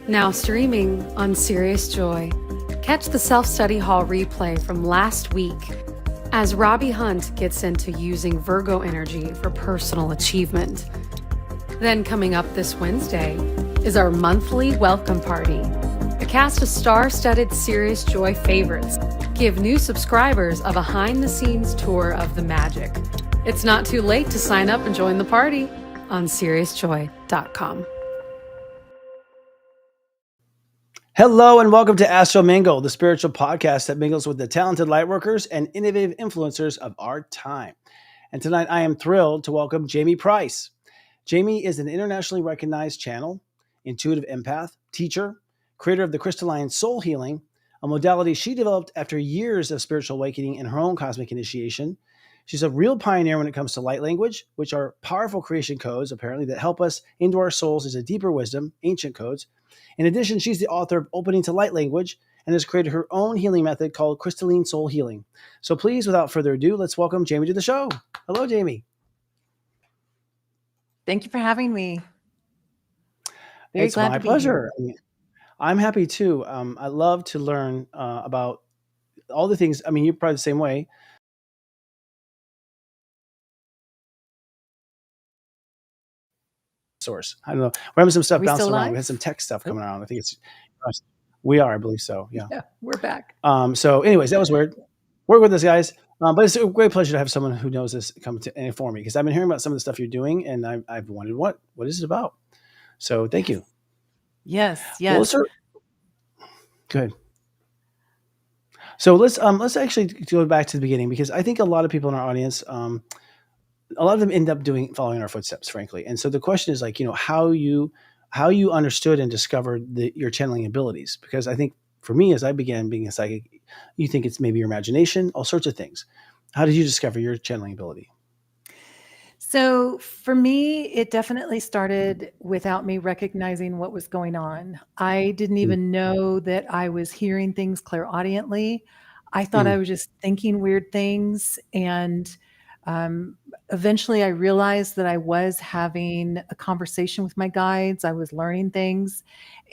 Now streaming on Serious Joy. Catch the Self-Study Hall replay from last week as Robbie Hunt gets into using Virgo energy for personal achievement. Then coming up this Wednesday is our monthly welcome party. A cast of star-studded Serious Joy favorites give new subscribers a behind-the-scenes tour of the magic. It's not too late to sign up and join the party on SeriousJoy.com. Hello and welcome to Astro Mingle, the spiritual podcast that mingles with the talented lightworkers and innovative influencers of our time. And tonight I am thrilled to welcome Jamye Price. Jamye is an internationally recognized channel, intuitive empath, teacher, creator of the Crystalline Soul Healing, a modality she developed after years of spiritual awakening and her own cosmic initiation. She's a real pioneer when it comes to light language, which are powerful creation codes, apparently, that help us into our souls as a deeper wisdom, ancient codes. In addition, she's the author of Opening to Light Language and has created her own healing method called Crystalline Soul Healing. So please, without further ado, let's welcome Jamye to the show. Hello, Jamye. Thank you for having me. Very It's glad my to be pleasure. here. I'm happy too. I love to learn about all the things. I mean, you're probably the same way. Source. I don't know. We're having some stuff bouncing around. We had some tech stuff coming around. I think it's we are, I believe so. Yeah, we're back. So anyways, that was weird. Work with us, guys. But it's a great pleasure to have someone who knows this come to inform me, because I've been hearing about some of the stuff you're doing and I've wondered what is it about. So thank you. Yes. Well, good. So let's actually go back to the beginning, because I think a lot of people in our audience, a lot of them end up following our footsteps, frankly. And so the question is, like, how you understood and discovered your channeling abilities. Because I think for me, as I began being a psychic, you think it's maybe your imagination, all sorts of things. How did you discover your channeling ability? So for me, it definitely started without me recognizing what was going on. I didn't even know that I was hearing things clairaudiently. I thought I was just thinking weird things. And eventually I realized that I was having a conversation with my guides. I was learning things.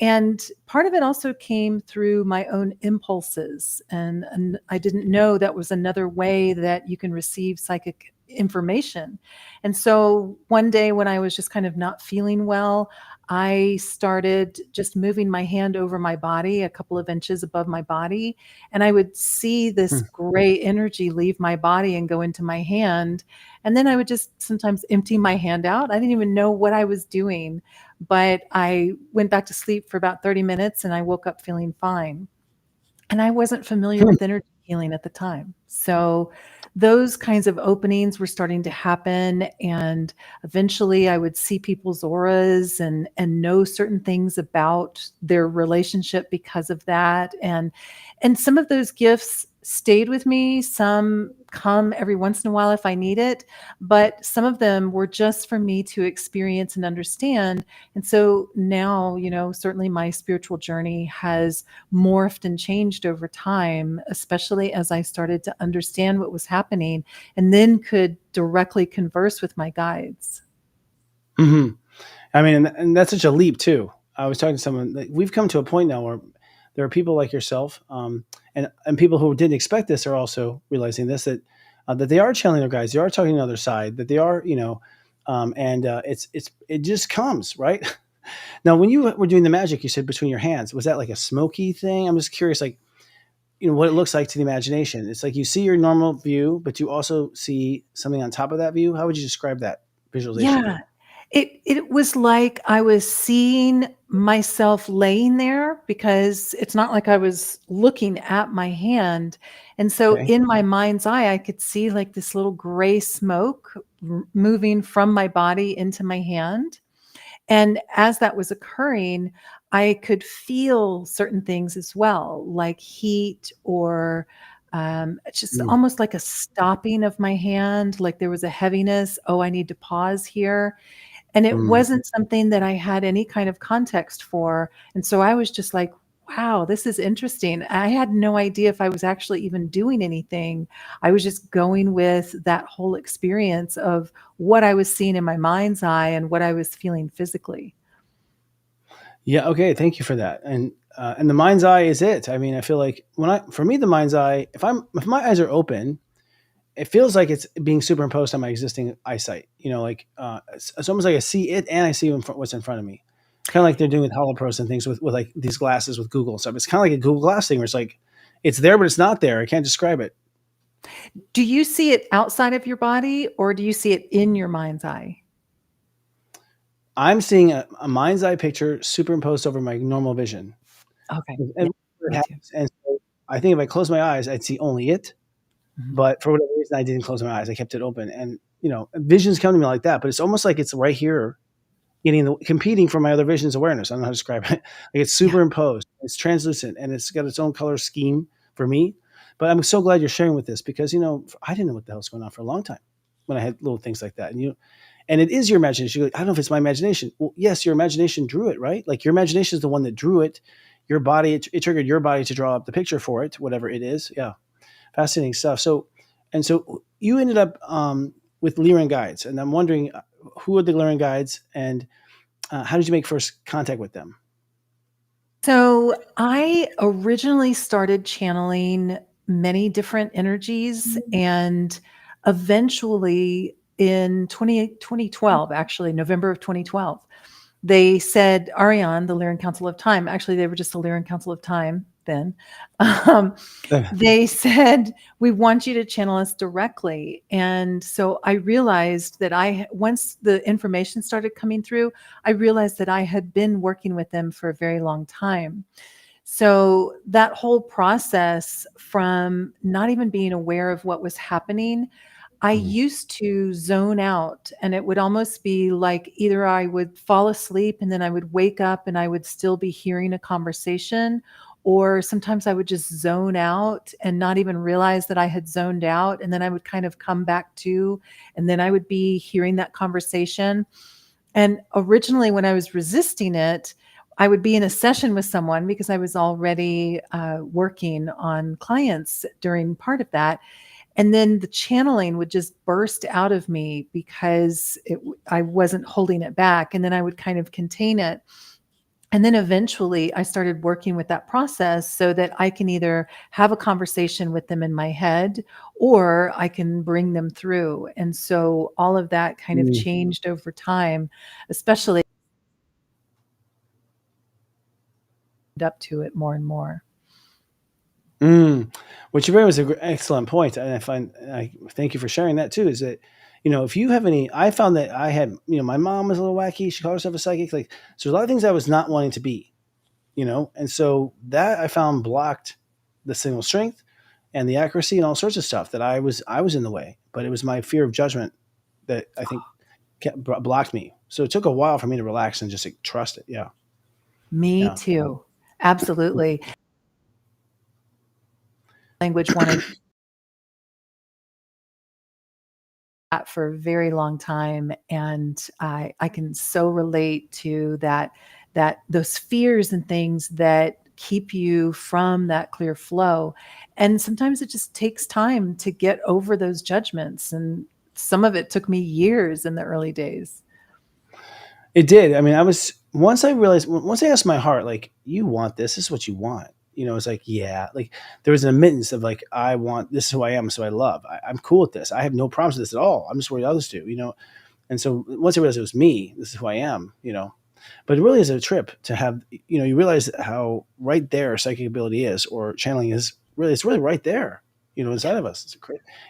And part of it also came through my own impulses. And I didn't know that was another way that you can receive psychic information. And so one day when I was just kind of not feeling well, I started just moving my hand over my body, a couple of inches above my body, and I would see this gray energy leave my body and go into my hand. And then I would just sometimes empty my hand out. I didn't even know what I was doing, but I went back to sleep for about 30 minutes and I woke up feeling fine. And I wasn't familiar with energy healing at the time. So those kinds of openings were starting to happen. And eventually I would see people's auras and know certain things about their relationship because of that. And some of those gifts stayed with me. Some come every once in a while if I need it, but some of them were just for me to experience and understand. And so now, certainly my spiritual journey has morphed and changed over time, especially as I started to understand what was happening and then could directly converse with my guides. Mm-hmm. I mean, and that's such a leap too. I was talking to someone, like, we've come to a point now where there are people like yourself, and people who didn't expect this are also realizing this, that they are channeling their guides, they are talking to the other side, that they are, it just comes, right? Now, when you were doing the magic, you said between your hands, was that like a smoky thing? I'm just curious, like, what it looks like to the imagination. It's like you see your normal view, but you also see something on top of that view. How would you describe that visualization? Yeah. It was like I was seeing myself laying there, because it's not like I was looking at my hand. And so in my mind's eye, I could see like this little gray smoke moving from my body into my hand. And as that was occurring, I could feel certain things as well, like heat or just almost like a stopping of my hand, like there was a heaviness. Oh, I need to pause here. And it wasn't something that I had any kind of context for. And so I was just like, wow, this is interesting. I had no idea if I was actually even doing anything. I was just going with that whole experience of what I was seeing in my mind's eye and what I was feeling physically. Yeah. Okay. Thank you for that. And the mind's eye is it. I mean, I feel like for me, the mind's eye, if my eyes are open, it feels like it's being superimposed on my existing eyesight. Like it's almost like I see it and I see what's in front of me. Kind of like they're doing with HoloPros and things with like these glasses with Google and stuff. It's kind of like a Google Glass thing where it's like it's there, but it's not there. I can't describe it. Do you see it outside of your body or do you see it in your mind's eye? I'm seeing a mind's eye picture superimposed over my normal vision. Okay. And, Yeah, me too. and so I think if I close my eyes, I'd see only it. Mhm. But for whatever reason, I didn't close my eyes. I kept it open. And, visions come to me like that, but it's almost like it's right here competing for my other vision's awareness. I don't know how to describe it. Like it's Yeah. superimposed, it's translucent, and it's got its own color scheme for me. But I'm so glad you're sharing with this because, I didn't know what the hell's going on for a long time when I had little things like that. And it is your imagination. You're like, I don't know if it's my imagination. Well, yes, your imagination drew it, right? Like your imagination is the one that drew it. Your body, it triggered your body to draw up the picture for it, whatever it is. Yeah. Fascinating stuff. So you ended up with Lyran Guides, and I'm wondering who are the Lyran Guides, and how did you make first contact with them? So I originally started channeling many different energies, and eventually in 2012, actually November of 2012, they said, Ariane, the Lyran Council of Time, actually they were just the Lyran Council of Time then. Um, they said, we want you to channel us directly. And so I realized that once the information started coming through, I realized that I had been working with them for a very long time. So that whole process from not even being aware of what was happening, I Mhm. used to zone out, and it would almost be like either I would fall asleep and then I would wake up and I would still be hearing a conversation, or sometimes I would just zone out and not even realize that I had zoned out. And then I would kind of come back to, and then I would be hearing that conversation. And originally, when I was resisting it, I would be in a session with someone because I was already working on clients during part of that. And then the channeling would just burst out of me because I wasn't holding it back. And then I would kind of contain it. And then eventually I started working with that process so that I can either have a conversation with them in my head or I can bring them through. And so all of that kind of Mm. changed over time, especially up to it more and more. Mm. What you bring was an excellent point, and I thank you for sharing that too. Is that if you have any, I found that I had my mom was a little wacky. She called herself a psychic. Like so, there's a lot of things I was not wanting to be, and so that I found blocked the signal strength and the accuracy and all sorts of stuff that I was in the way. But it was my fear of judgment that I think blocked me. So it took a while for me to relax and just like, trust it. Yeah, Me yeah. too. Absolutely. Language wanted that for a very long time. And I can so relate to that those fears and things that keep you from that clear flow. And sometimes it just takes time to get over those judgments. And some of it took me years in the early days. It did. I mean, once I realized, once I asked my heart, like, you want this, this is what you want. It's like, yeah, like there was an admittance of like, I want, this is who I am, so I love. I'm cool with this. I have no problems with this at all. I'm just worried others do. And so once I realized it was me, this is who I am. But it really is a trip to have, you realize how right there psychic ability is, or channeling is really, it's really right there, inside of us. It's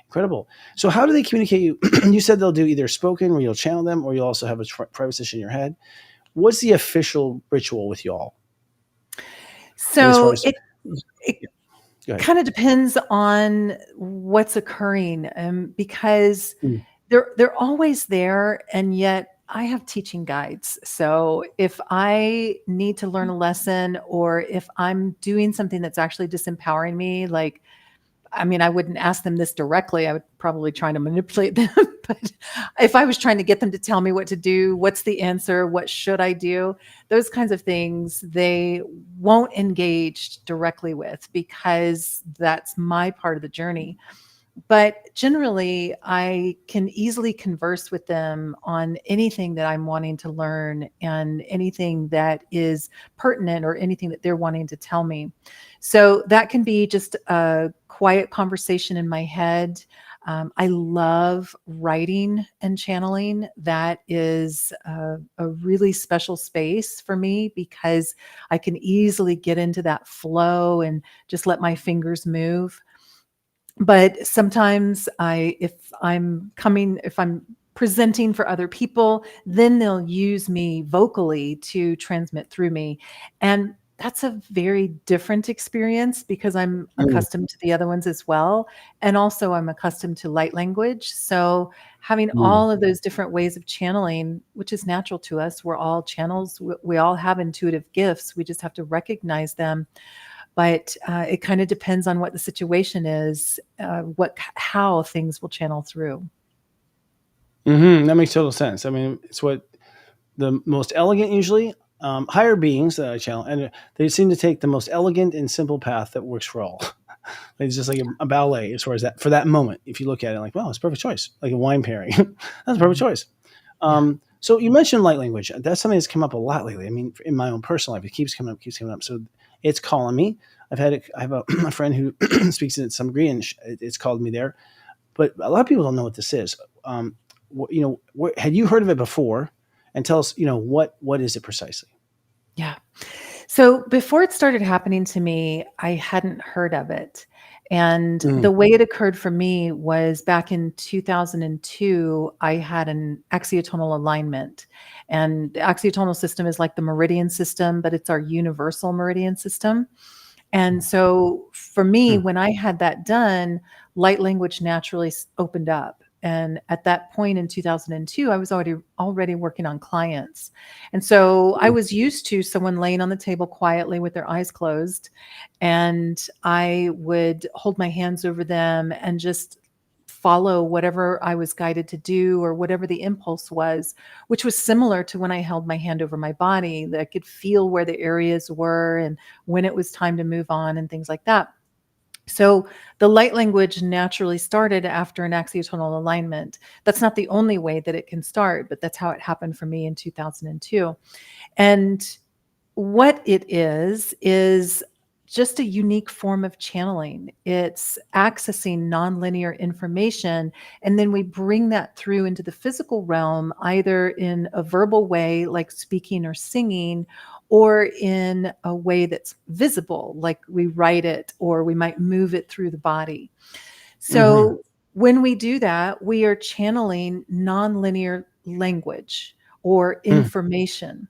incredible. So how do they communicate you? You said they'll do either spoken where you'll channel them, or you'll also have a private session in your head. What's the official ritual with y'all? Like as far So as, it yeah, go ahead. kind of depends on what's occurring, because Mm. they're always there, and yet I have teaching guides. So if I need to learn a lesson or if I'm doing something that's actually disempowering me, like, I mean, I wouldn't ask them this directly. I would probably try to manipulate them. But if I was trying to get them to tell me what to do, what's the answer? What should I do? Those kinds of things, they won't engage directly with because that's my part of the journey. But generally, I can easily converse with them on anything that I'm wanting to learn and anything that is pertinent or anything that they're wanting to tell me. So that can be just a quiet conversation in my head. I love writing and channeling. That is a really special space for me because I can easily get into that flow and just let my fingers move. But sometimes if I'm presenting for other people, then they'll use me vocally to transmit through me. And that's a very different experience because I'm Mm, accustomed to the other ones as well. And also I'm accustomed to light language. So having mm. all of those different ways of channeling, which is natural to us, we're all channels. We all have intuitive gifts. We just have to recognize them, but it kind of depends on what the situation is, how things will channel through. That makes total sense. I mean, it's what the most elegant, usually higher beings that I channel, and they seem to take the most elegant and simple path that works for all. It's just like a ballet as far as that for that moment. If you look at it like, wow, it's a perfect choice, like a wine pairing. That's a perfect Mhm. choice. Yeah. So you mentioned light language. That's something that's come up a lot lately. I mean, in my own personal life, it keeps coming up, keeps coming up. So it's calling me. I have a, a friend who speaks in some degree, and it's called me there. But a lot of people don't know what this is. Had you heard of it before? And tell us, what is it precisely? Yeah. So before it started happening to me, I hadn't heard of it. And Mm, the way it occurred for me was back in 2002, I had an axiotonal alignment. And the axiotonal system is like the meridian system, but it's our universal meridian system. And so for me, mm, when I had that done, light language naturally opened up. And at that point in 2002, I was already working on clients. And so I mm, was used to someone laying on the table quietly with their eyes closed. And I would hold my hands over them and just follow whatever I was guided to do or whatever the impulse was, which was similar to when I held my hand over my body, that I could feel where the areas were and when it was time to move on and things like that. So the light language naturally started after an axiotonal alignment. That's not the only way that it can start, but that's how it happened for me in 2002. And what it is just a unique form of channeling. It's accessing nonlinear information, and then we bring that through into the physical realm, either in a verbal way, like speaking or singing, or in a way that's visible, like we write it or we might move it through the body. mm-hmm, So when we do that, we are channeling nonlinear language or mm, information.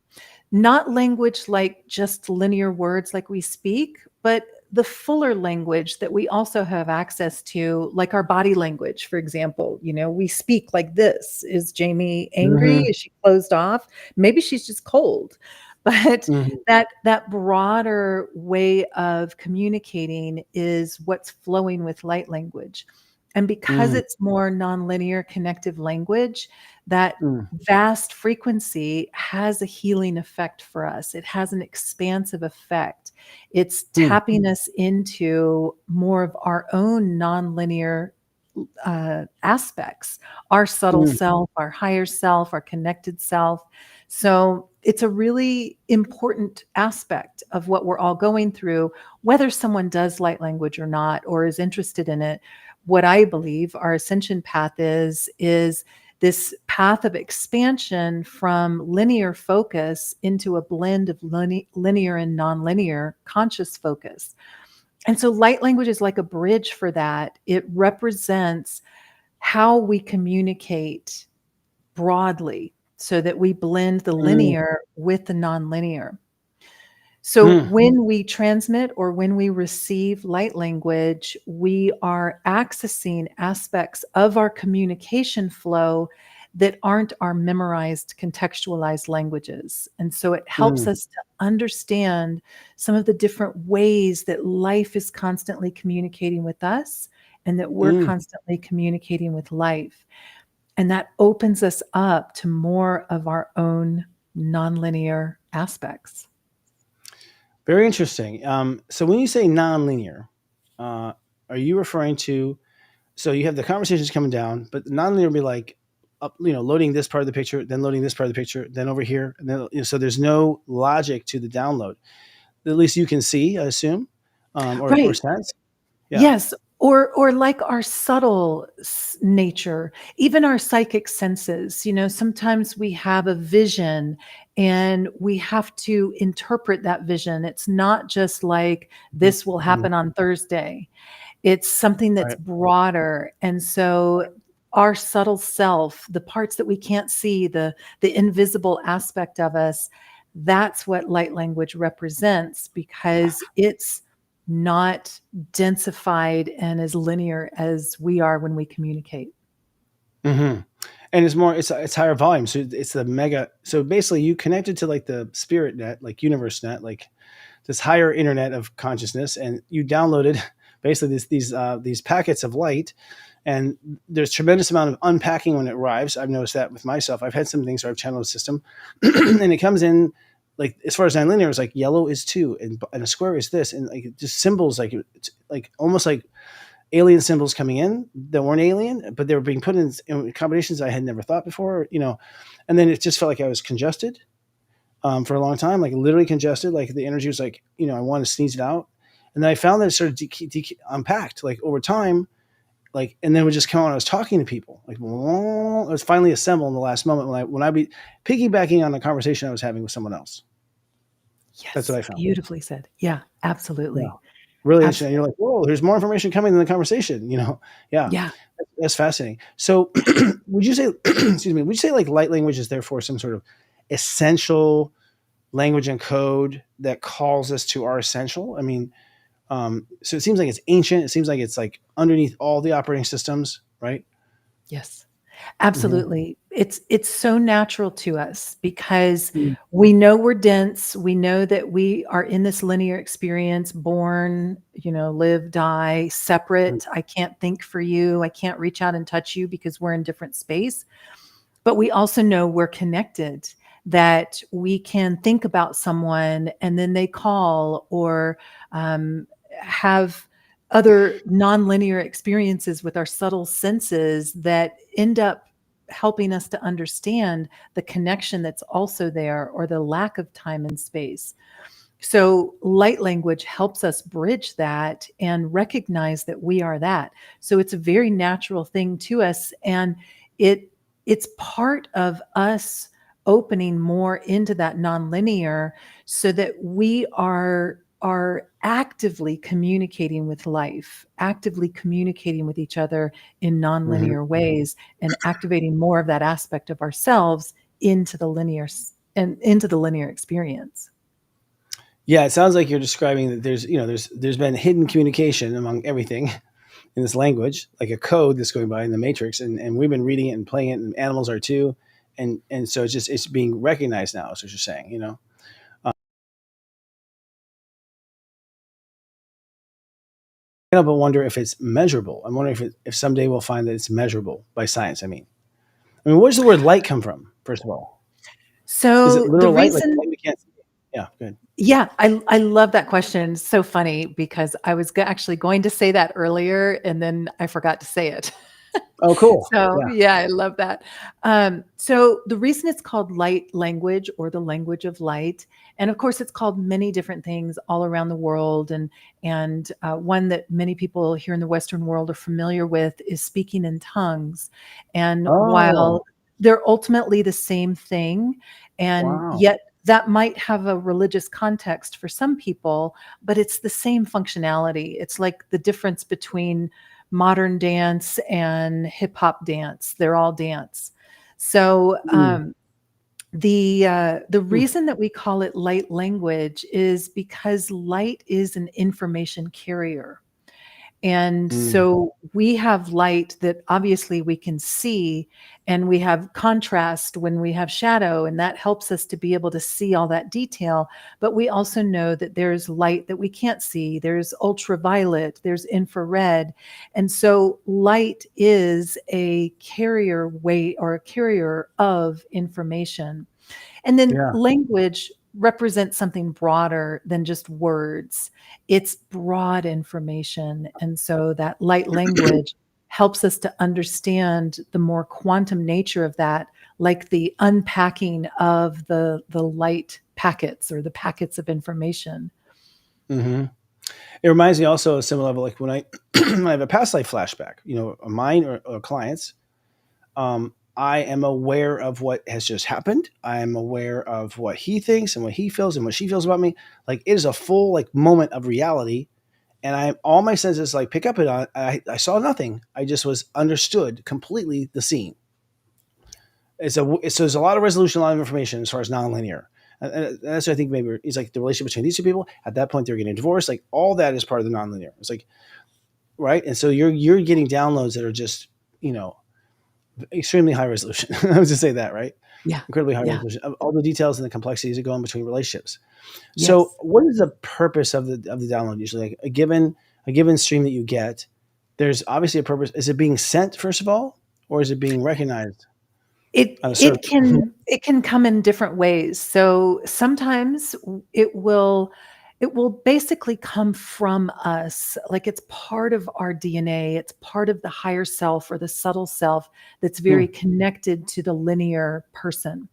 Not language like just linear words like we speak, but the fuller language that we also have access to, like our body language, for example. We speak like this. Is Jamie angry? mm-hmm, Is she closed off? Maybe she's just cold. But mm-hmm, that broader way of communicating is what's flowing with light language. And because mm, it's more nonlinear connective language, that mm, vast frequency has a healing effect for us. It has an expansive effect. It's mm, tapping us into more of our own nonlinear aspects, our subtle mm, self, our higher self, our connected self. So it's a really important aspect of what we're all going through, whether someone does light language or not, or is interested in it. What I believe our ascension path is this path of expansion from linear focus into a blend of linear and nonlinear conscious focus. And so light language is like a bridge for that. It represents how we communicate broadly so that we blend the mm, linear with the nonlinear. So mm, when we transmit or when we receive light language, we are accessing aspects of our communication flow that aren't our memorized, contextualized languages. And so it helps mm, us to understand some of the different ways that life is constantly communicating with us and that we're mm. constantly communicating with life. And that opens us up to more of our own nonlinear aspects. Very interesting. So when you say nonlinear, uh, are you referring to So you have the conversations coming down, but non-linear will be like, loading this part of the picture, then loading this part of the picture, then over here, and then so there's no logic to the download. At least you can see, I assume, or Right. sense. Yeah. Yes. Or like our subtle nature, even our psychic senses. Sometimes we have a vision and we have to interpret that vision. It's not just like this will Mhm. happen on Thursday. It's something that's Right. broader. And so our subtle self, the parts that we can't see, the invisible aspect of us, that's what light language represents, because it's not densified and as linear as we are when we communicate. Mm-hmm. And it's higher volume. So it's the mega. So basically you connected to like the spirit net, like universe net, like this higher internet of consciousness, and you downloaded basically these packets of light. And there's tremendous amount of unpacking when it arrives. I've noticed that with myself. I've had some things where I've channeled the system and it comes in like, as far as nonlinear, it's like yellow is 2 and a square is this, and like just symbols, like it's like almost like alien symbols coming in that weren't alien, but they were being put in combinations I had never thought before, and then it just felt like I was congested for a long time, like literally congested. Like the energy was like, I wanted to sneeze it out. And then I found that it sort of unpacked like over time, like, and then it would just come on. I was talking to people, like, it was finally assembled in the last moment when I be piggybacking on a conversation I was having with someone else. Yes. That's what I found. Beautifully said. Yeah, absolutely. Yeah. Really interesting. And you're like, whoa, there's more information coming in the conversation, Yeah. Yeah. That's fascinating. So would you say, excuse me, would you say like light language is therefore some sort of essential language and code that calls us to our essential? I mean, so it seems like it's ancient. It seems like it's like underneath all the operating systems, right? Yes, absolutely. It's so natural to us because Mhm. we know we're dense. We know that we are in this linear experience, born, live, die, separate. I can't think for you. I can't reach out and touch you because we're in different space. But we also know we're connected, that we can think about someone and then they call, or have other nonlinear experiences with our subtle senses that end up helping us to understand the connection that's also there, or the lack of time and space. So light language helps us bridge that and recognize that we are that. So it's a very natural thing to us, and it's part of us opening more into that nonlinear, so that we are actively communicating with life, actively communicating with each other in nonlinear ways, and activating more of that aspect of ourselves into the linear and into the linear experience. Yeah, it sounds like you're describing that there's been hidden communication among everything in this language, like a code that's going by in the matrix, and we've been reading it and playing it, and animals are too, and so it's being recognized now. Is what you're saying, I can't but wonder if it's measurable. I'm wondering if someday we'll find that it's measurable by science. I mean, where does the word light come from? First of all, is it So the literal light, like reason, light we can't see? Yeah, good. yeah, I love that question. It's so funny because I was actually going to say that earlier and then I forgot to say it. Oh, cool. So Yeah. yeah, I love that. So the reason it's called light language, or the language of light, and of course it's called many different things all around the world, and one that many people here in the Western world are familiar with is speaking in tongues. And Oh, while they're ultimately the same thing, and wow. yet that might have a religious context for some people, but it's the same functionality. It's like the difference between modern dance and hip hop dance. They're all dance. So Mm, the mm, reason that we call it light language is because light is an information carrier. And mm. so we have light that obviously we can see, and we have contrast when we have shadow, and that helps us to be able to see all that detail. But we also know that there's light that we can't see. There's ultraviolet, there's infrared. And so light is a carrier way, or a carrier of information. And then Yeah. language represents something broader than just words. It's broad information. And so that light language helps us to understand the more quantum nature of that, like the unpacking of the light packets or the packets of information. Mm-hmm. It reminds me also of a similar level, like when I, when I have a past life flashback, of mine or clients, I am aware of what has just happened. I am aware of what he thinks and what he feels and what she feels about me. Like it is a full like moment of reality. And all my senses like pick up it on. I saw nothing. I just was understood completely the scene. So there's a lot of resolution, a lot of information as far as nonlinear. And that's what I think maybe is like the relationship between these two people. At that point, they're getting divorced. Like all that is part of the nonlinear. It's like, right. And so you're getting downloads that are just, extremely high resolution. I was to say that, right? Yeah. Incredibly high Yeah. resolution of all the details and the complexities that go in between relationships. Yes. So what is the purpose of the download? Usually like a given stream that you get, there's obviously a purpose. Is it being sent first of all, or is it being recognized? It can come in different ways. So sometimes it will basically come from us, like it's part of our DNA. It's part of the higher self or the subtle self that's very connected to the linear person.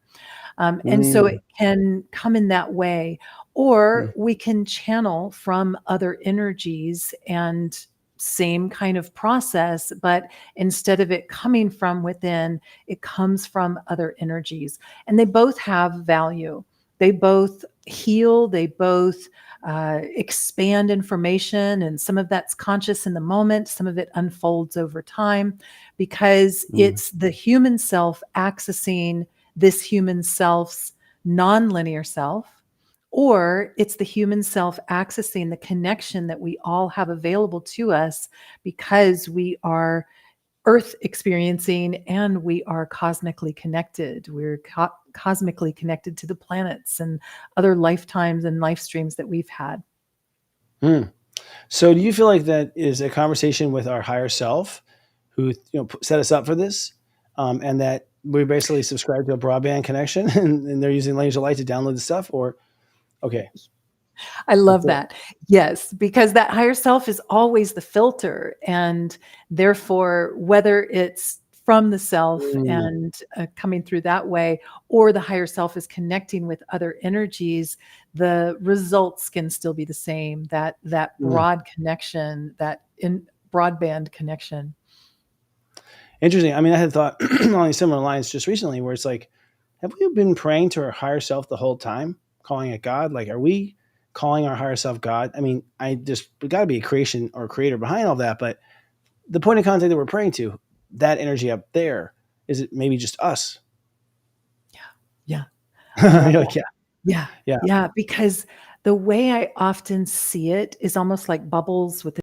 And so it can come in that way, or we can channel from other energies and same kind of process, but instead of it coming from within, it comes from other energies. And they both have value. They both heal. They both expand information. And some of that's conscious in the moment. Some of it unfolds over time because it's the human self accessing this human self's nonlinear self, or it's the human self accessing the connection that we all have available to us because we are earth experiencing and we are cosmically connected. We're cosmically connected to the planets and other lifetimes and life streams that we've had. So do you feel like that is a conversation with our higher self who set us up for this, and that we basically subscribe to a broadband connection and they're using layers of light to download the stuff? Or okay, I love that. Yes, because that higher self is always the filter. And therefore, whether it's from the self and coming through that way, or the higher self is connecting with other energies, the results can still be the same. That broad connection, that in broadband connection. Interesting. I mean, I had thought along similar lines just recently, where it's like, have we been praying to our higher self the whole time, calling it God? Like, are we calling our higher self God? I mean, we got to be a creation or creator behind all that, but the point of contact that we're praying to, that energy up there, is it maybe just us? Yeah. You're like, Yeah. Because the way I often see it is almost like bubbles with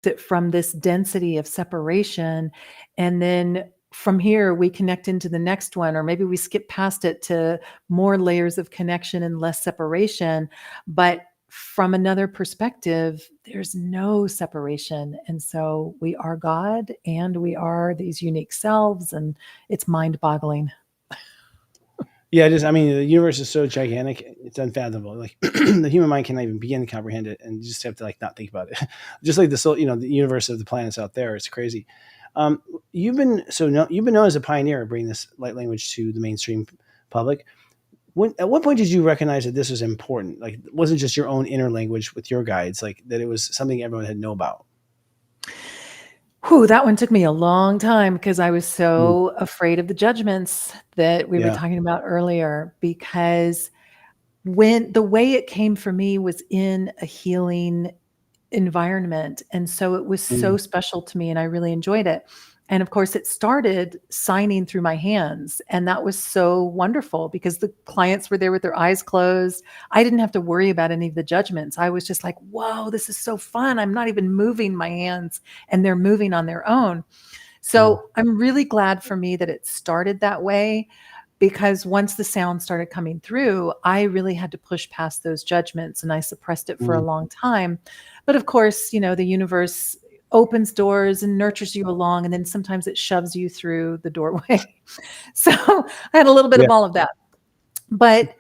it from this density of separation. And then from here, we connect into the next one, or maybe we skip past it to more layers of connection and less separation. But from another perspective, there's no separation. And so we are God and we are these unique selves, and it's mind-boggling. Yeah, the universe is so gigantic, it's unfathomable. Like the human mind cannot even begin to comprehend it, and you just have to like not think about it. Just like the soul, the universe of the planets out there, it's crazy. You've been known as a pioneer of bringing this light language to the mainstream public. At what point did you recognize that this was important? Like, it wasn't just your own inner language with your guides, like that it was something everyone had to know about? That one took me a long time because I was so afraid of the judgments that we were talking about earlier, because when the way it came for me was in a healing environment. And so it was so special to me and I really enjoyed it. And of course, it started signing through my hands. And that was so wonderful because the clients were there with their eyes closed. I didn't have to worry about any of the judgments. I was just like, whoa, this is so fun. I'm not even moving my hands and they're moving on their own. So I'm really glad for me that it started that way, because once the sound started coming through, I really had to push past those judgments and I suppressed it for a long time. But of course, the universe opens doors and nurtures you along, and then sometimes it shoves you through the doorway. So I had a little bit of all of that. But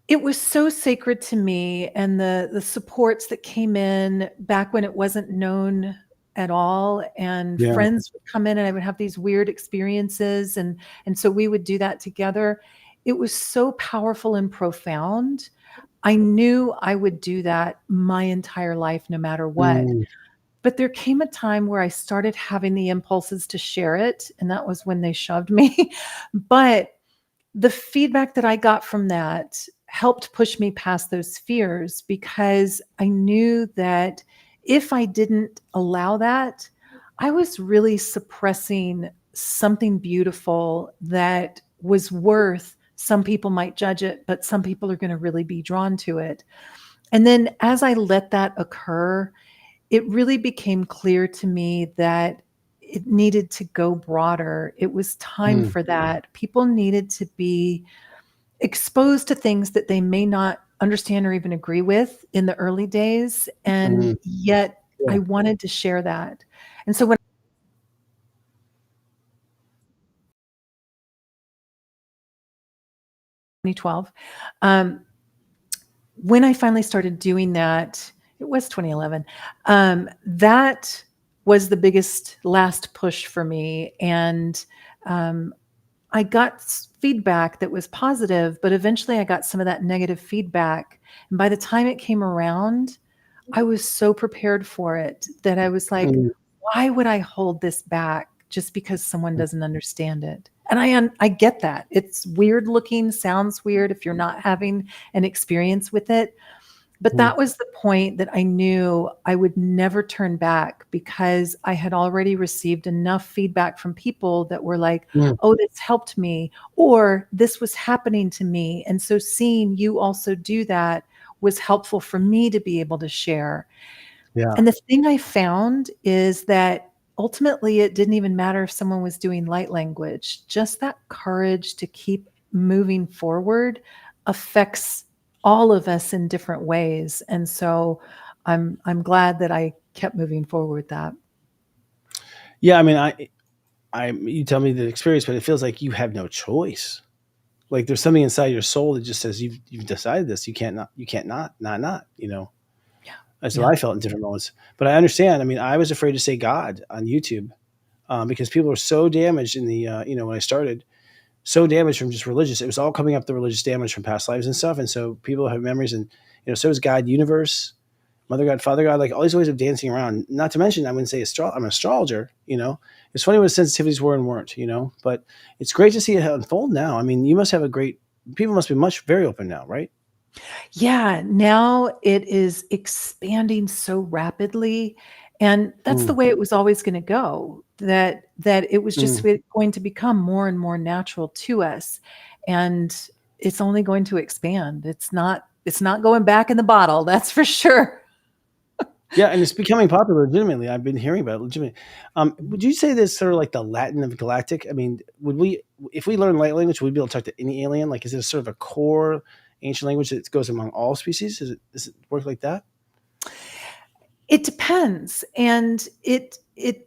It was so sacred to me, and the supports that came in back when it wasn't known at all, and Yeah. friends would come in and I would have these weird experiences, and so we would do that together. It was so powerful and profound. I knew I would do that my entire life no matter what. Mm, But there came a time where I started having the impulses to share it, and that was when they shoved me. But the feedback that I got from that helped push me past those fears because I knew that if I didn't allow that, I was really suppressing something beautiful that was worth some people might judge it, but some people are going to really be drawn to it. And then as I let that occur, it really became clear to me that it needed to go broader. It was time mm, for that. People needed to be exposed to things that they may not understand or even agree with in the early days. And mm. yet Yeah. I wanted to share that. And so when 2012, um, when I finally started doing that, it was 2011. That was the biggest last push for me. And um, I got feedback that was positive, but eventually I got some of that negative feedback. And by the time it came around, I was so prepared for it that I was like, Mm, why would I hold this back just because someone doesn't understand it? And I get that. It's weird looking, sounds weird if you're not having an experience with it. But mm, that was the point that I knew I would never turn back because I had already received enough feedback from people that were like, mm. "Oh, this helped me," or "This was happening to me." And so seeing you also do that was helpful for me to be able to share. Yeah. And the thing I found is that ultimately it didn't even matter if someone was doing light language, just that courage to keep moving forward affects all of us in different ways. And so I'm glad that I kept moving forward with that. Yeah. I mean, you tell me the experience, but it feels like you have no choice. Like there's something inside your soul that just says you've decided this. You can't not. Yeah. That's what Yeah. I felt in different moments. But I understand. I mean, I was afraid to say God on YouTube because people were so damaged in the when I started, so damaged from just religious. It was all coming up the religious damage from past lives and stuff. And so people have memories, and so is God, universe, Mother God, Father God, like all these ways of dancing around. Not to mention, I wouldn't say I'm an astrologer. It's funny what sensitivities were and weren't. But it's great to see it unfold now. I mean, you must have a great. People must be very open now, right? Yeah, now it is expanding so rapidly, and that's the Mm, way it was always gonna go, that it was just mm. going to become more and more natural to us, and it's only going to expand. It's not going back in the bottle, that's for sure. Yeah, and it's becoming popular legitimately. I've been hearing about it legitimately. Would you say this sort of like the Latin of galactic? I mean, if we learn light language, would we be able to talk to any alien? Like, is it sort of a core ancient language that goes among all species? Does it work like that? It depends, and it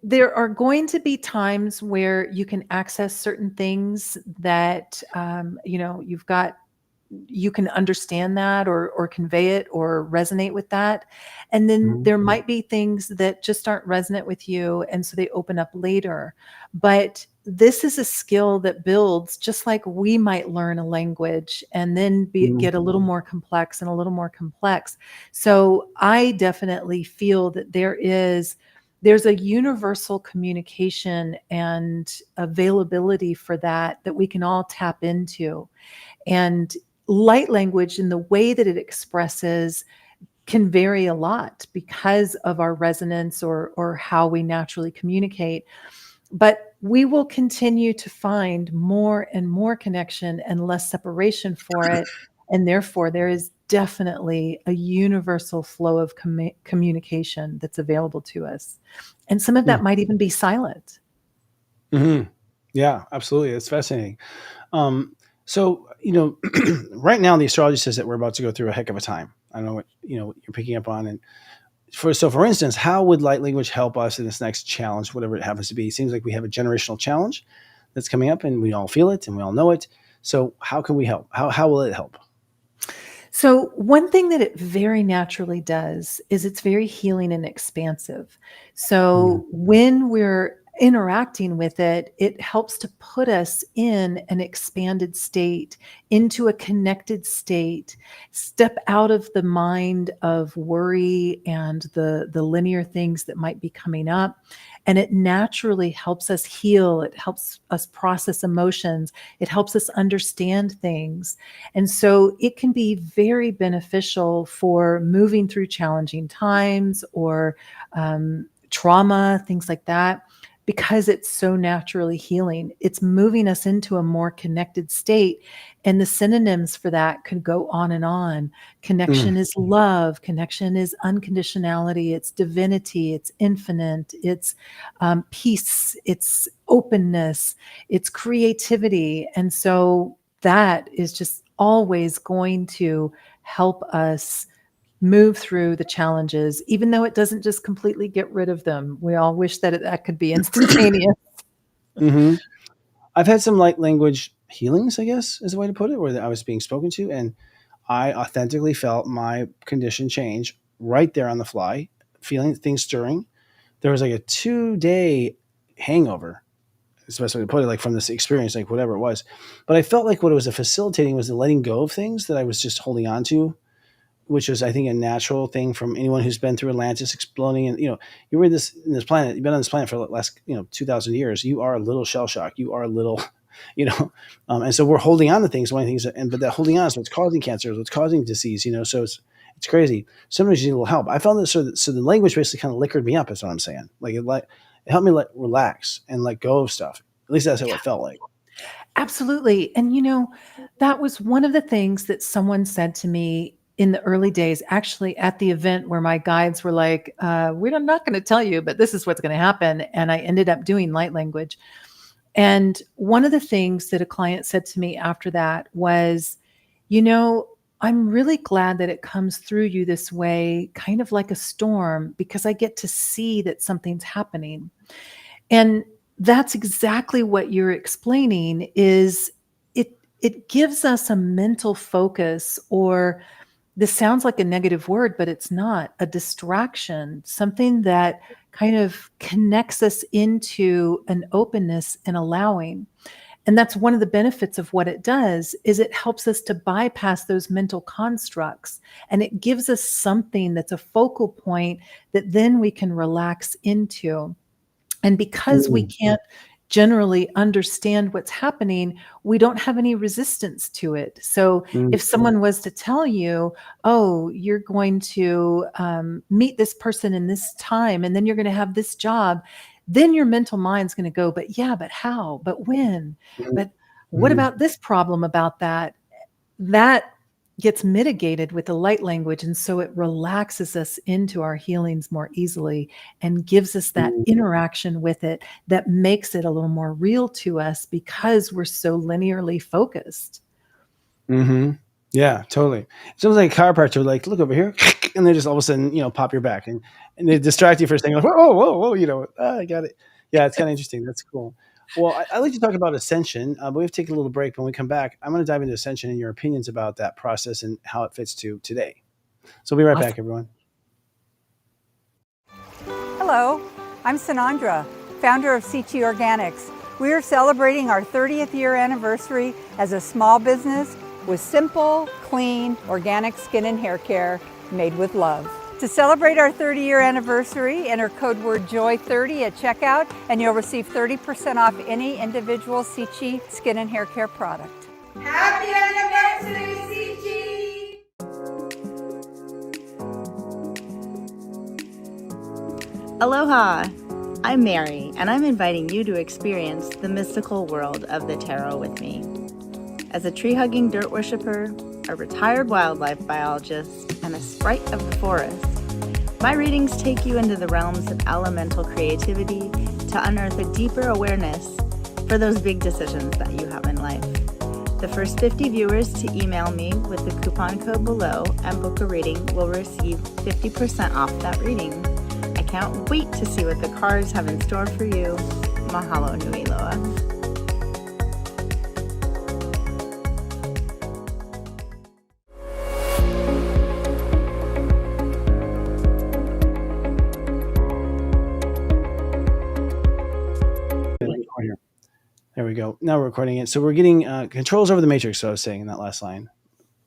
there are going to be times where you can access certain things that, you can understand that or convey it or resonate with that. And then Mhm. there might be things that just aren't resonant with you. And so they open up later. But this is a skill that builds just like we might learn a language and then Mhm. get a little more complex and a little more complex. So I definitely feel that there's a universal communication and availability for that we can all tap into. And light language in the way that it expresses can vary a lot because of our resonance or how we naturally communicate. But we will continue to find more and more connection and less separation for it. And therefore, there is definitely a universal flow of communication that's available to us. And some of Hmm. that might even be silent. Mhm. Yeah, absolutely. It's fascinating. Um, so, right now the astrology says that we're about to go through a heck of a time. I don't know what you're picking up on. And for instance, how would light language help us in this next challenge, whatever it happens to be? It seems like we have a generational challenge that's coming up and we all feel it and we all know it. So how can we help? How will it help? So one thing that it very naturally does is it's very healing and expansive. Mm. So when we're interacting with it, it helps to put us in an expanded state, into a connected state, step out of the mind of worry and the linear things that might be coming up. And it naturally helps us heal. It helps us process emotions. It helps us understand things. And so it can be very beneficial for moving through challenging times or trauma, things like that, because it's so naturally healing. It's moving us into a more connected state. And the synonyms for that could go on and on. Mm. Connection is love. Connection is unconditionality. It's divinity. It's infinite. It's peace. It's openness. It's creativity. And so that is just always going to help us move through the challenges, even though it doesn't just completely get rid of them. We all wish that that could be instantaneous. Hmm. I've had some light language healings, I guess is the way to put it, where I was being spoken to, and I authentically felt my condition change right there on the fly, feeling things stirring. There was like a 2-day hangover, is the best way to put it, like from this experience, like whatever it was. But I felt like what it was facilitating was the letting go of things that I was just holding on to, which is, I think, a natural thing from anyone who's been through Atlantis exploding. And, you were this in this planet, you've been on this planet for the last, 2,000 years. You are a little shell shock. You are a little, and so we're holding on to things, one of the things, but that holding on is what's causing cancer, is what's causing disease, so it's crazy. Sometimes you need a little help. I found that, so the language basically kind of liquored me up, is what I'm saying. Like it helped me relax and let go of stuff. At least that's how it felt like. Absolutely. And that was one of the things that someone said to me in the early days, actually at the event where my guides were like, we're not going to tell you, but this is what's going to happen. And I ended up doing light language. And one of the things that a client said to me after that was, I'm really glad that it comes through you this way, kind of like a storm, because I get to see that something's happening. And that's exactly what you're explaining. Is it gives us a mental focus, or this sounds like a negative word, but it's not, a distraction, something that kind of connects us into an openness and allowing. And that's one of the benefits of what it does, is it helps us to bypass those mental constructs, and it gives us something that's a focal point that then we can relax into. And because we can't generally understand what's happening, we don't have any resistance to it. So if someone was to tell you, oh, you're going to meet this person in this time, and then you're going to have this job, then your mental mind's going to go, but yeah, but how, but when, but what about this problem about that? That gets mitigated with the light language. And so it relaxes us into our healings more easily and gives us that interaction with it that makes it a little more real to us, because we're so linearly focused. Mm-hmm. Yeah, totally. It's almost like a chiropractor, like, look over here, and they just all of a sudden, pop your back, and they distract you for a second. Like, whoa, I got it. Yeah, it's kind of interesting. That's cool. Well, I like to talk about ascension, but we have to take a little break. When we come back, I'm going to dive into ascension and your opinions about that process and how it fits to today. So we'll be right back, everyone. Hello, I'm Sanandra, founder of Sichi Organics. We are celebrating our 30th year anniversary as a small business with simple, clean, organic skin and hair care made with love. To celebrate our 30-year anniversary, enter code word JOY30 at checkout, and you'll receive 30% off any individual Sichi skin and hair care product. Happy anniversary, Sichi! Aloha! I'm Mary, and I'm inviting you to experience the mystical world of the tarot with me. As a tree-hugging dirt worshiper, a retired wildlife biologist, and a sprite of the forest, my readings take you into the realms of elemental creativity to unearth a deeper awareness for those big decisions that you have in life. The first 50 viewers to email me with the coupon code below and book a reading will receive 50% off that reading. I can't wait to see what the cards have in store for you. Mahalo nui loa. go. Now we're recording it. So we're getting controls over the matrix. So I was saying in that last line.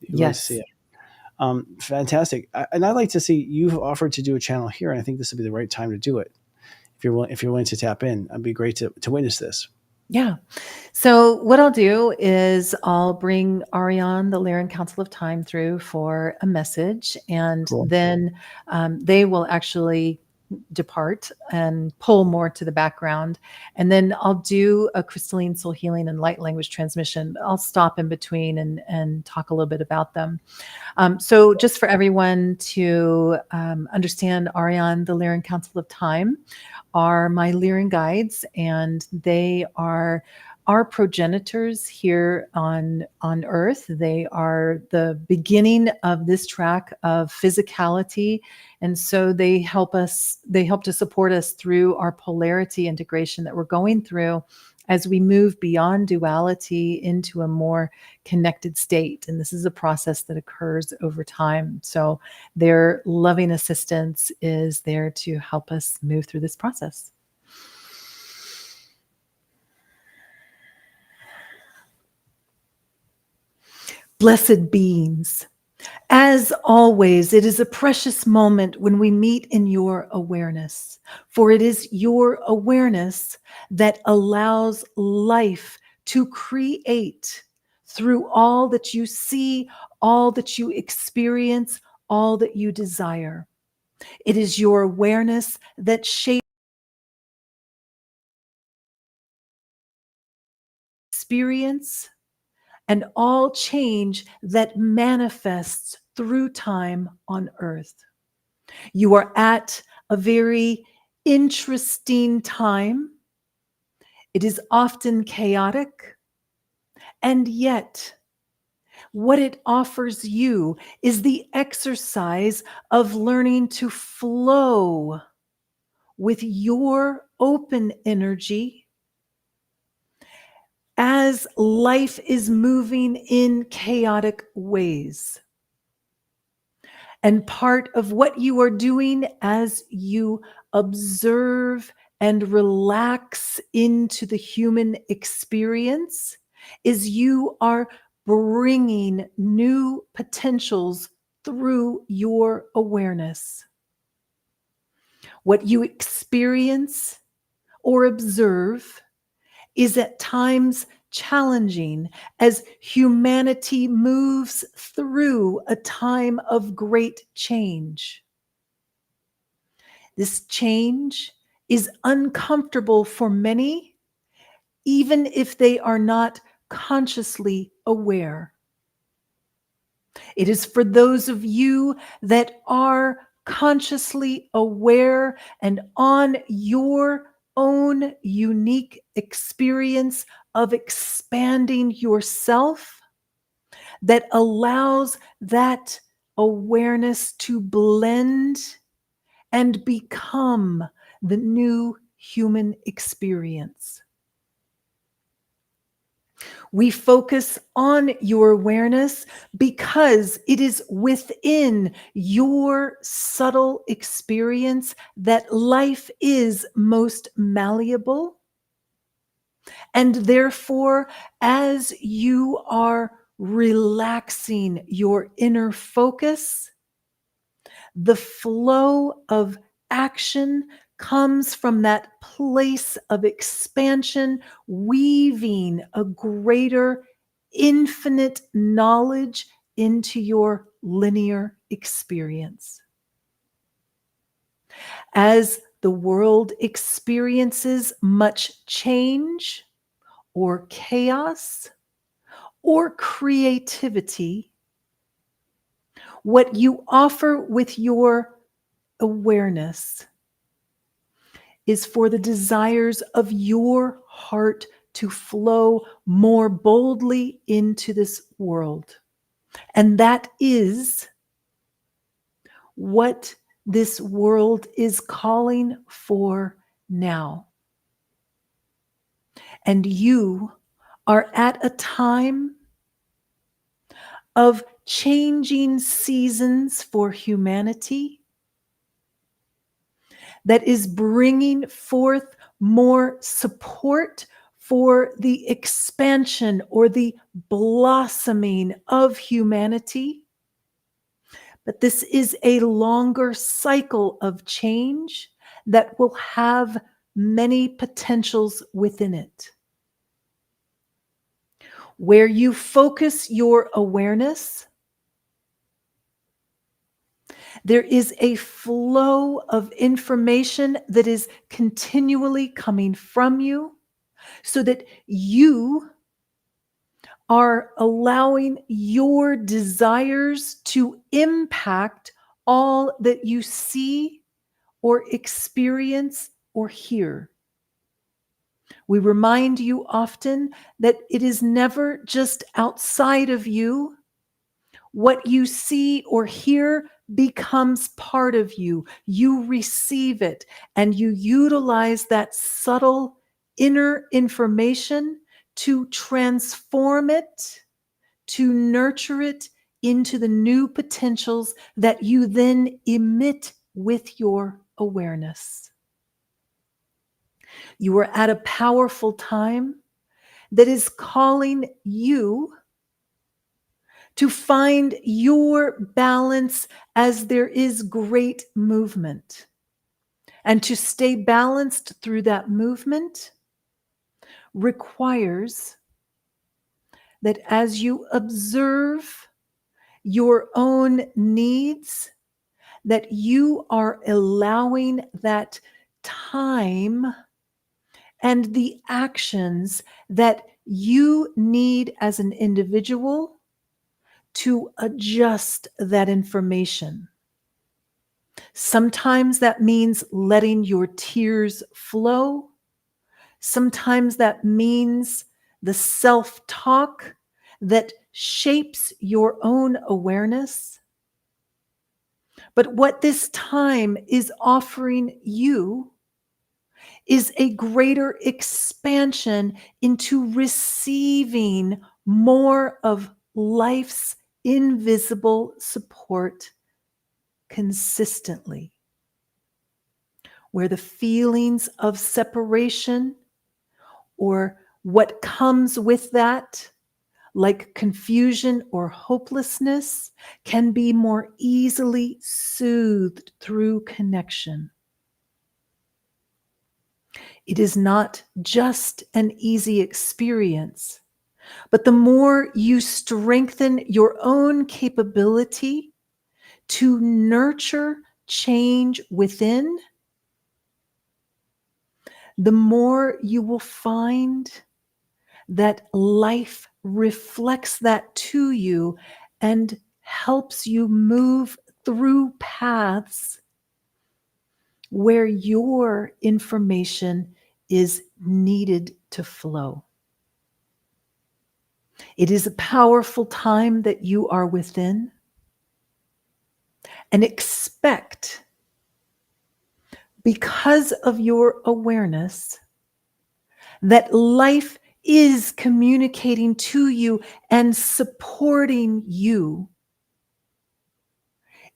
You'd like to see Yes. it. Fantastic. And I'd like to see, you've offered to do a channel here, and I think this would be the right time to do it. If you're willing to tap in, it'd be great to witness this. Yeah. So what I'll do is I'll bring Ariane, the Lyran Council of Time, through for a message, and Cool. then they will actually depart and pull more to the background. And then I'll do a crystalline soul healing and light language transmission. I'll stop in between and talk a little bit about them. So just for everyone to understand, Ariane, the Lyran Council of Time, are my Lyran Guides, and they are our progenitors here on Earth. They are the beginning of this track of physicality, and so they help to support us through our polarity integration that we're going through as we move beyond duality into a more connected state. And this is a process that occurs over time. So their loving assistance is there to help us move through this process. Blessed beings, as always, it is a precious moment when we meet in your awareness, for it is your awareness that allows life to create through all that you see, all that you experience, all that you desire. It is your awareness that shapes experience and all change that manifests through time on Earth. You are at a very interesting time. It is often chaotic, and yet what it offers you is the exercise of learning to flow with your open energy as life is moving in chaotic ways. And part of what you are doing as you observe and relax into the human experience is you are bringing new potentials through your awareness. What you experience or observe is at times challenging as humanity moves through a time of great change. This change is uncomfortable for many, even if they are not consciously aware. It is for those of you that are consciously aware and on your own unique experience of expanding yourself that allows that awareness to blend and become the new human experience. We focus on your awareness because it is within your subtle experience that life is most malleable. And therefore, as you are relaxing your inner focus, the flow of action comes from that place of expansion, weaving a greater infinite knowledge into your linear experience. As the world experiences much change or chaos or creativity, what you offer with your awareness is for the desires of your heart to flow more boldly into this world. And that is what this world is calling for now. And you are at a time of changing seasons for humanity that is bringing forth more support for the expansion or the blossoming of humanity. But this is a longer cycle of change that will have many potentials within it. Where you focus your awareness, there is a flow of information that is continually coming from you, so that you are allowing your desires to impact all that you see or experience or hear. We remind you often that it is never just outside of you. What you see or hear becomes part of you. You receive it and you utilize that subtle inner information to transform it, to nurture it into the new potentials that you then emit with your awareness. You are at a powerful time that is calling you to find your balance as there is great movement. And to stay balanced through that movement requires that as you observe your own needs, that you are allowing that time and the actions that you need as an individual to adjust that information. Sometimes that means letting your tears flow. Sometimes that means the self-talk that shapes your own awareness. But what this time is offering you is a greater expansion into receiving more of life's invisible support consistently, where the feelings of separation or what comes with that, like confusion or hopelessness, can be more easily soothed through connection. It is not just an easy experience, but the more you strengthen your own capability to nurture change within, the more you will find that life reflects that to you and helps you move through paths where your information is needed to flow. It is a powerful time that you are within, and expect, because of your awareness, that life is communicating to you and supporting you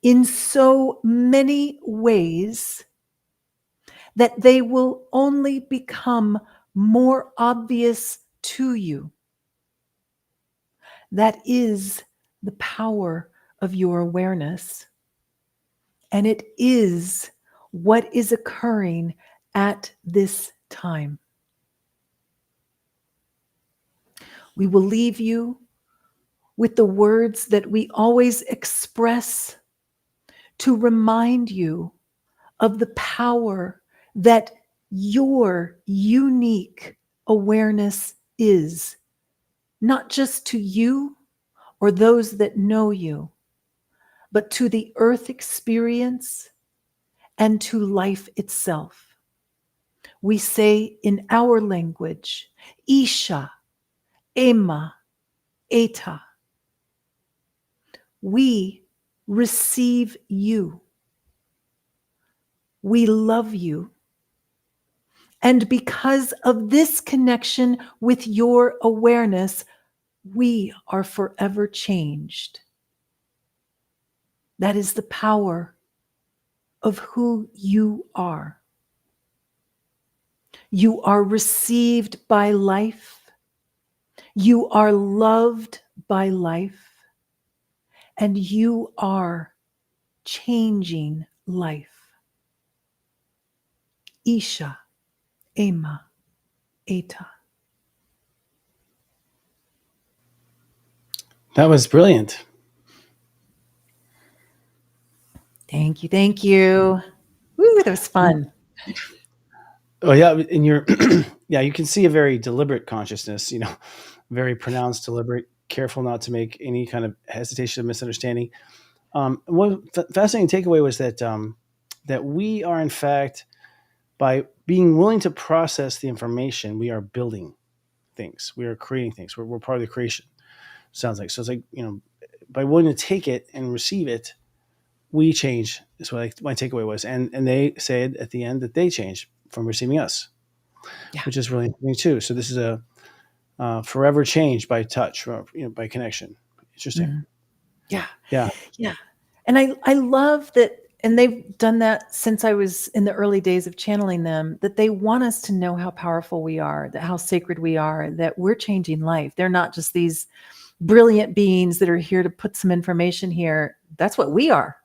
in so many ways that they will only become more obvious to you. That is the power of your awareness. And it is what is occurring at this time. We will leave you with the words that we always express to remind you of the power that your unique awareness is, not just to you or those that know you, but to the earth experience and to life itself. We say in our language, Isha, Ema, Eta. We receive you. We love you. And because of this connection with your awareness, we are forever changed. That is the power of who you are. You are received by life. You are loved by life. And you are changing life. Isha, Ema, Eta. That was brilliant. Thank you. Thank you. Woo, that was fun. Oh yeah, and you're yeah, you can see a very deliberate consciousness, very pronounced, deliberate, careful not to make any kind of hesitation or misunderstanding. One fascinating takeaway was that we are, in fact, by being willing to process the information, we are building things, we are creating things. We're part of the creation. Sounds like so. It's like by willing to take it and receive it, we change. Is what my takeaway was, and they said at the end that they change from receiving us, Yeah. which is really interesting too. So this is a forever change by touch, or, by connection. Interesting. Mhm. Yeah. Yeah. Yeah. And I love that. And they've done that since I was in the early days of channeling them, that they want us to know how powerful we are, that how sacred we are, that we're changing life. They're not just these brilliant beings that are here to put some information here. That's what we are.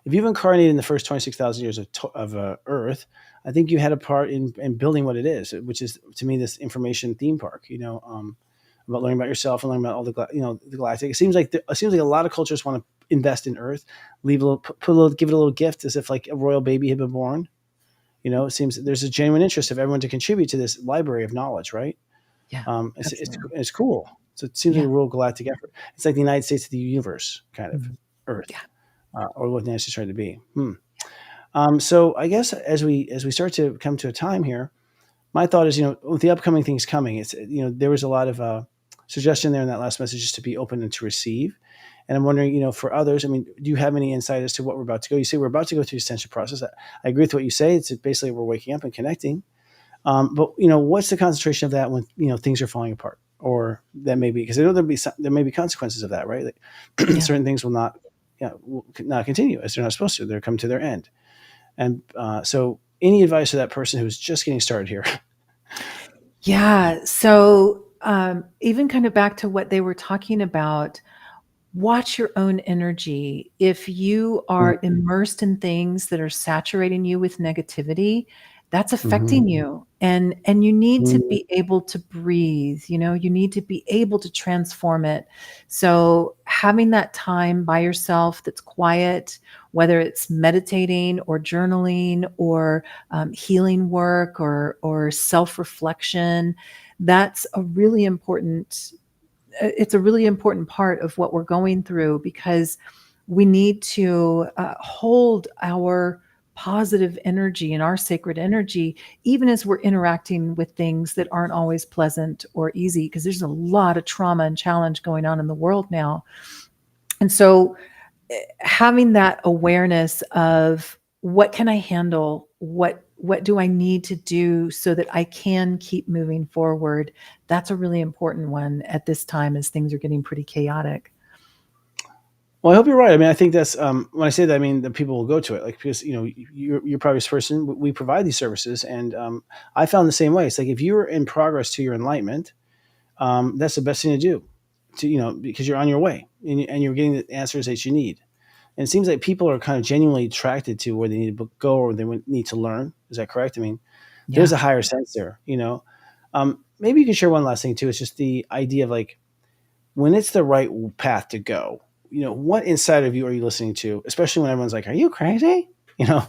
If you've incarnated in the first 26,000 years of Earth, I think you had a part in building what it is, which is, to me, this information theme park. About learning about yourself and learning about all the galactic. It seems like a lot of cultures want to invest in Earth, leave a little, give it a little gift, as if like a royal baby had been born. It seems there's a genuine interest of everyone to contribute to this library of knowledge, right? Yeah. It's cool. So it seems like a real galactic effort. It's like the United States of the universe, kind of Earth. Yeah. Or what the United States tried to be. So I guess as we start to come to a time here, my thought is, with the upcoming things coming, it's there was a lot of suggestion there in that last message, just to be open and to receive. And I'm wondering, for others, do you have any insight as to what we're about to go? You say we're about to go through the ascension process. I agree with what you say. It's basically we're waking up and connecting. But what's the concentration of that when things are falling apart, or that may be, because I know there may be consequences of that, right? Like certain things will not continue as they're not supposed to. They're come to their end. And so any advice to that person who's just getting started here? Yeah. So even kind of back to what they were talking about, watch your own energy. If you are immersed in things that are saturating you with negativity, that's affecting you. And you need to be able to breathe, you need to be able to transform it. So having that time by yourself that's quiet, whether it's meditating or journaling or healing work or self-reflection, that's a really important part of what we're going through, because we need to hold our positive energy and our sacred energy, even as we're interacting with things that aren't always pleasant or easy, because there's a lot of trauma and challenge going on in the world now. And so having that awareness of what can I handle, what do I need to do so that I can keep moving forward, that's a really important one at this time as things are getting pretty chaotic. Well, I hope you're right. I think that's when I say that, I mean that people will go to it, like, because you're probably this person. We provide these services, and I found the same way. It's like if you're in progress to your enlightenment, that's the best thing to do, because you're on your way and you're getting the answers that you need. And it seems like people are kind of genuinely attracted to where they need to go or they need to learn. Is that correct? There's a higher sense there. Maybe you can share one last thing too. It's just the idea of like when it's the right path to go. What inside of you are you listening to? Especially when everyone's like, "Are you crazy?" What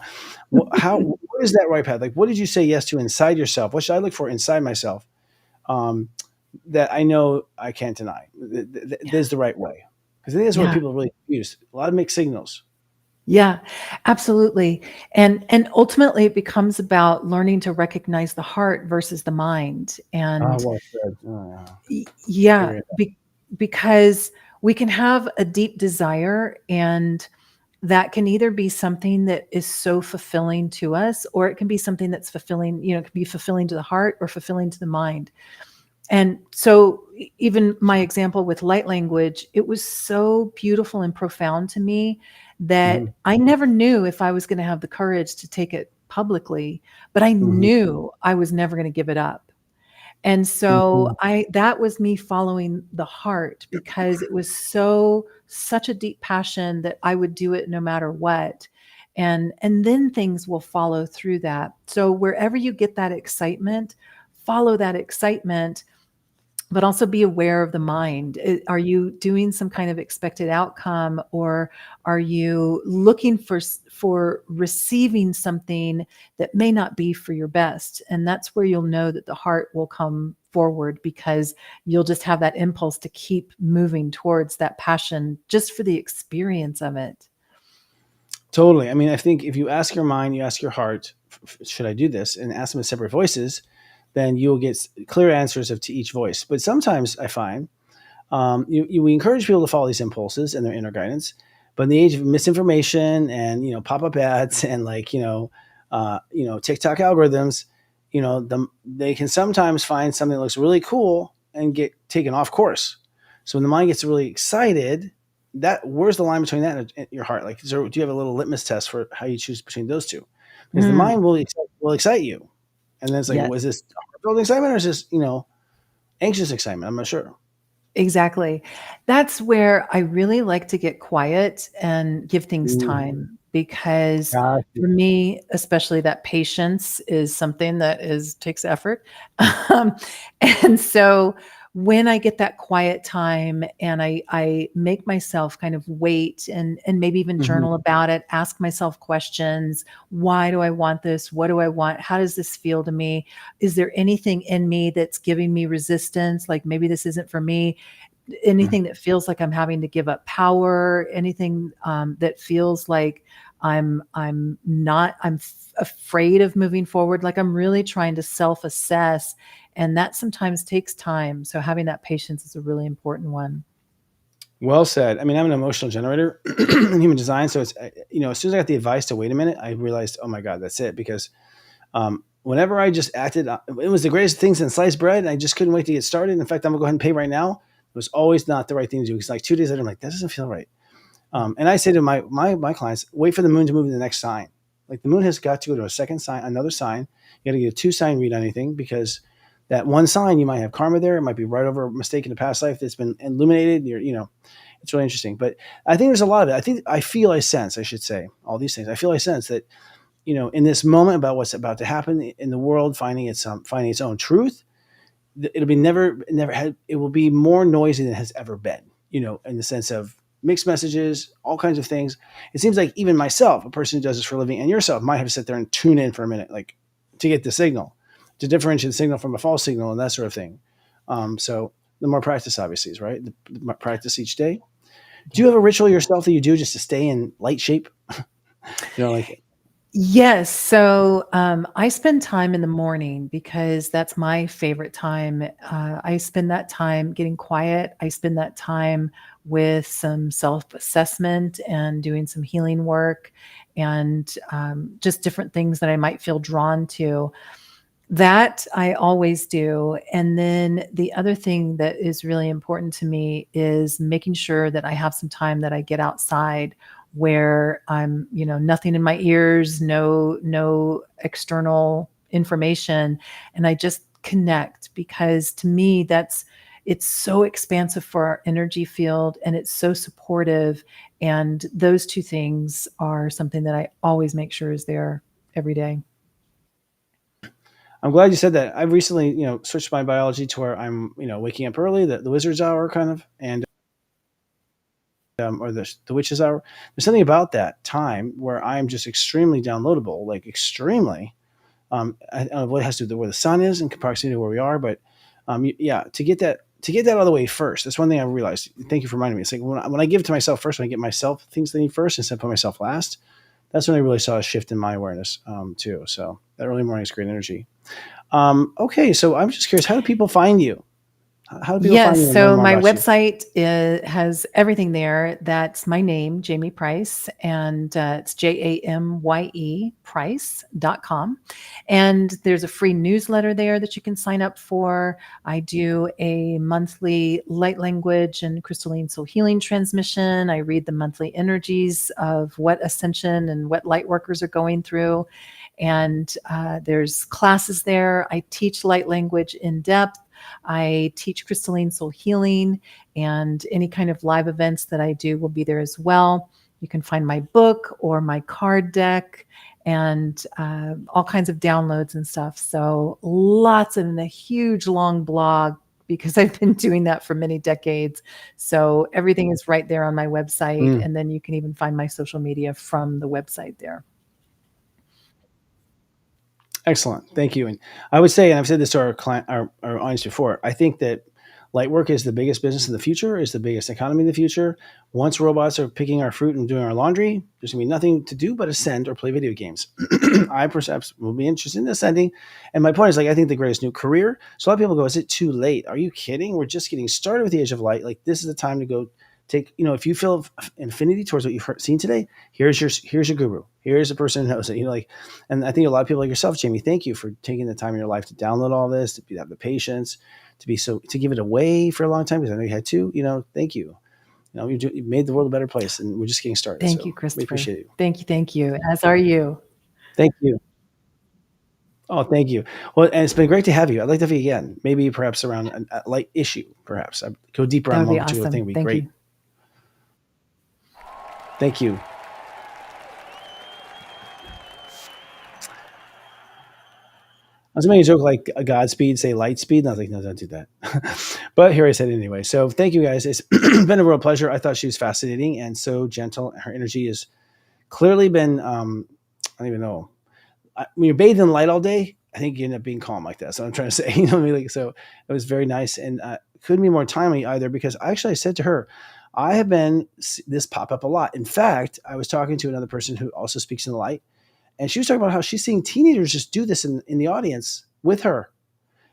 is that right path? Like, what did you say yes to inside yourself? What should I look for inside myself? That I know I can't deny. There's the right way. Because I think that's where people are really confused. A lot of mixed signals. Yeah, absolutely. And ultimately it becomes about learning to recognize the heart versus the mind. And because we can have a deep desire, and that can either be something that is so fulfilling to us, or it can be something that's fulfilling, it can be fulfilling to the heart or fulfilling to the mind. And so even my example with light language, it was so beautiful and profound to me that Mhm. I never knew if I was going to have the courage to take it publicly, but I Mhm. knew I was never going to give it up. And so Mhm. that was me following the heart, because it was such a deep passion that I would do it no matter what. And then things will follow through that. So wherever you get that excitement, follow that excitement, but also be aware of the mind. Are you doing some kind of expected outcome, or are you looking for receiving something that may not be for your best? And that's where you'll know that the heart will come forward, because you'll just have that impulse to keep moving towards that passion just for the experience of it. Totally. I mean, I think if you ask your mind, you ask your heart, should I do this? And ask them in separate voices, then you'll get clear answers to each voice. But sometimes I find we encourage people to follow these impulses and their inner guidance. But in the age of misinformation and pop-up ads and TikTok algorithms, they can sometimes find something that looks really cool and get taken off course. So when the mind gets really excited, where's the line between that and your heart? Like, do you have a little litmus test for how you choose between those two? Because the Mm, mind will excite you, and then it's like, yes. was this heart-filled excitement or is this anxious excitement? I'm not sure. Exactly. That's where I really like to get quiet and give things Mm. time, because Gotcha. for me, especially, that patience is something that takes effort. Um, and so when I get that quiet time and I make myself kind of wait and maybe even Mhm. journal about it, ask myself questions. Why do I want this? What do I want? How does this feel to me? Is there anything in me that's giving me resistance? Like, maybe this isn't for me. Anything that feels like I'm having to give up power, anything that feels like I'm afraid of moving forward. Like, I'm really trying to self-assess, and that sometimes takes time. So having that patience is a really important one. Well said. I mean, I'm an emotional generator in human design. So it's, as soon as I got the advice to wait a minute, I realized, oh my God, that's it. Because whenever I just acted, it was the greatest thing since sliced bread. And I just couldn't wait to get started. In fact, I'm gonna go ahead and pay right now. It was always not the right thing to do, because like 2 days later, I'm like, that doesn't feel right. And I say to my clients, wait for the moon to move to the next sign. Like, the moon has got to go to a second sign, another sign. You got to get a 2-sign read on anything, because that one sign, you might have karma there. It might be right over a mistake in the past life that's been illuminated. It's really interesting. But I think there's a lot of it. I should say all these things. I sense that, in this moment about what's about to happen in the world, finding its own truth, it will be more noisy than it has ever been, in the sense of mixed messages, all kinds of things. It seems like even myself, a person who does this for a living, and yourself, might have to sit there and tune in for a minute, like, to get the signal, to differentiate the signal from a false signal and that sort of thing. So the more practice, obviously, is right. The more practice each day. Do you have a ritual yourself that you do just to stay in light shape? Like. Yes. So I spend time in the morning, because that's my favorite time. I spend that time getting quiet. I spend that time with some self-assessment and doing some healing work, and just different things that I might feel drawn to. That I always do. And then the other thing that is really important to me is making sure that I have some time that I get outside, where I'm, nothing in my ears, no external information, and I just connect, because to me it's so expansive for our energy field, and it's so supportive. And those two things are something that I always make sure is there every day. I'm glad you said that. I've recently, switched my biology to where I'm, waking up early, the wizard's hour kind of, and or the witch's hour. There's something about that time where I'm just extremely downloadable, like extremely. I don't know what it has to do with where the sun is in proximity to where we are, but yeah, to get that out of the way first. That's one thing I realized. Thank you for reminding me. It's like when I give to myself first, when I get myself things I need first instead of put myself last. That's when I really saw a shift in my awareness too. So that early morning is great energy. Okay, so I'm just curious, how do people find you? How do people find you Yes. and learn So more my about you? website has everything there. That's my name, Jamye Price, and it's JAMYE Price.com. And there's a free newsletter there that you can sign up for. I do a monthly light language and crystalline soul healing transmission. I read the monthly energies of what ascension and what light workers are going through. And there's classes there. I teach light language in depth. I teach crystalline soul healing, and any kind of live events that I do will be there as well. You can find my book or my card deck and all kinds of downloads and stuff. So lots and a huge long blog because I've been doing that for many decades. So everything is right there on my website. And then you can even find my social media from the website there. Excellent. Thank you. And I would say, and I've said this to our client, our audience before, I think that light work is the biggest business in the future, is the biggest economy in the future. Once robots are picking our fruit and doing our laundry, there's going to be nothing to do but ascend or play video games. I perhaps will be interested in ascending. And my point is, like, I think the greatest new career. So a lot of people go, is it too late? Are you kidding? We're just getting started with the age of light. Like, this is the time to go take, if you feel infinity towards what you've seen today, here's your guru. Here's a person who knows it, and I think a lot of people like yourself, Jamie, thank you for taking the time in your life to download all this, to have the patience, to give it away for a long time, because I know you had to, thank you. You made the world a better place, and we're just getting started. Thank you, Christopher. We appreciate you. Thank you. As are you. Thank you. Oh, thank you. Well, and it's been great to have you. I'd like to have you again, maybe perhaps around a light issue, perhaps. I'd go deeper on That would be one particular awesome. thing would be Thank great. you. Thank you. I was making a joke like a Godspeed, say light speed. And I was like, no, don't do that. But here I said it anyway. So thank you guys. It's been a real pleasure. I thought she was fascinating and so gentle. Her energy has clearly been, I don't even know. When you're bathed in light all day, I think you end up being calm like that. That's what I'm trying to say. What I mean? So it was very nice, and couldn't be more timely either, because I said to her, I have been this pop up a lot. In fact, I was talking to another person who also speaks in the light, and she was talking about how she's seeing teenagers just do this in the audience with her,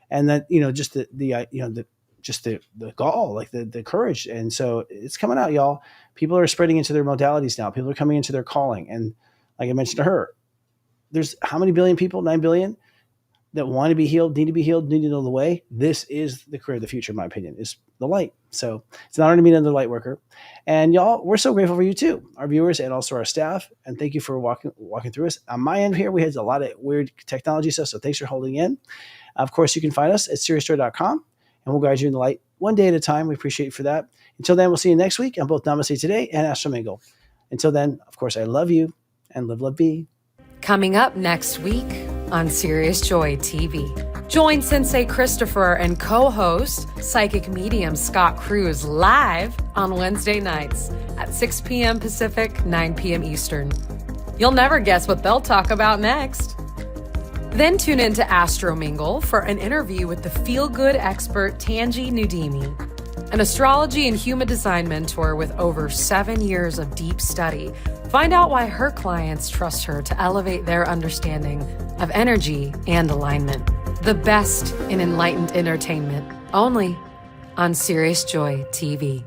and that just the gall, like the courage. And so it's coming out, y'all. People are spreading into their modalities now. People are coming into their calling, and like I mentioned to her, there's how many billion people? 9 billion that want to be healed, need to know the way. This is the career of the future, in my opinion, is the light. So it's an honor to meet another light worker. And y'all, we're so grateful for you too, our viewers and also our staff. And thank you for walking through us. On my end here, we had a lot of weird technology stuff, so thanks for holding in. Of course, you can find us at SeriousJoy.com, and we'll guide you in the light one day at a time. We appreciate you for that. Until then, we'll see you next week on both Namaste Today and Astro Mingle. Until then, of course, I love you, and live, love, be. Coming up next week on Serious Joy TV. Join Sensei Christopher and co-host psychic medium Scott Cruz live on Wednesday nights at 6 p.m. Pacific, 9 p.m. Eastern. You'll never guess what they'll talk about next. Then tune in to Astro Mingle for an interview with the feel-good expert Tanji Nudimi, an astrology and human design mentor with over 7 years of deep study. Find out why her clients trust her to elevate their understanding of energy and alignment. The best in enlightened entertainment, only on Serious Joy TV.